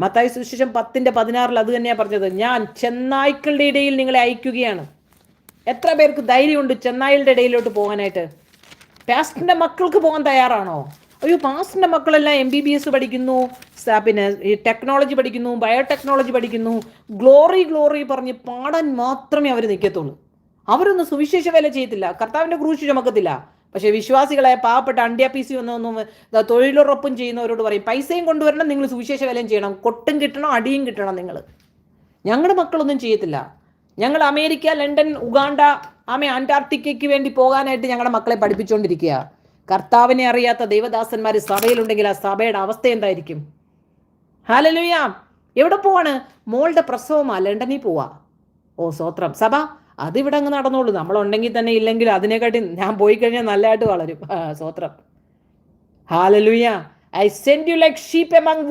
മത്തായി സുവിശേഷം 10:16 അത് തന്നെയാണ് പറഞ്ഞത്, ഞാൻ ചെന്നായ്ക്കളുടെ ഇടയിൽ നിങ്ങളെ അയക്കുകയാണ്. എത്ര പേർക്ക് ധൈര്യമുണ്ട് ചെന്നായ്ക്കളുടെ ഇടയിലോട്ട് പോകാനായിട്ട്? പാസ്റ്ററിന്റെ മക്കൾക്ക് പോകാൻ തയ്യാറാണോ? അയ്യോ, പാസ്റ്ററിന്റെ മക്കളെല്ലാം MBBS പഠിക്കുന്നു, പിന്നെ ഈ ടെക്നോളജി പഠിക്കുന്നു, ബയോടെക്നോളജി പഠിക്കുന്നു, ഗ്ലോറി ഗ്ലോറി പറഞ്ഞ് പാടാൻ മാത്രമേ അവർ നിൽക്കത്തുള്ളൂ. അവരൊന്നും സുവിശേഷ വേല ചെയ്യത്തില്ല, കർത്താവിൻ്റെ ക്രൂശ് ചുമക്കത്തില്ല. പക്ഷേ വിശ്വാസികളെ പാവപ്പെട്ട അണ്ടിയാപ്പീസി ഒന്നും തൊഴിലുറപ്പും ചെയ്യുന്നവരോട് പറയും, പൈസയും കൊണ്ടുവരണം, നിങ്ങൾ സുവിശേഷ വേലയും ചെയ്യണം, കൊട്ടും കിട്ടണം, അടിയും കിട്ടണം നിങ്ങൾ. ഞങ്ങളുടെ മക്കളൊന്നും ചെയ്യത്തില്ല. ഞങ്ങൾ അമേരിക്ക, ലണ്ടൻ, ഉഗാണ്ട, അന്റാർട്ടിക്കയ്ക്ക് വേണ്ടി പോകാനായിട്ട് ഞങ്ങളുടെ മക്കളെ പഠിപ്പിച്ചുകൊണ്ടിരിക്കുക. കർത്താവിനെ അറിയാത്ത ദൈവദാസന്മാർ സഭയിലുണ്ടെങ്കിൽ ആ സഭയുടെ അവസ്ഥ എന്തായിരിക്കും? ഹല്ലേലൂയ. എവിടെ പോവാണ്? മോളുടെ പ്രസവമാ, ലണ്ടനിൽ പോവാ. ഓ സ്വത്രം. സഭ അതിവിടെ അങ്ങ് നടന്നോളൂ, നമ്മളുണ്ടെങ്കിൽ തന്നെ ഇല്ലെങ്കിൽ അതിനെക്കാട്ടി ഞാൻ പോയി കഴിഞ്ഞാൽ നല്ലതായിട്ട് വളരും. സ്വത്രം. Hallelujah. I send you like sheep among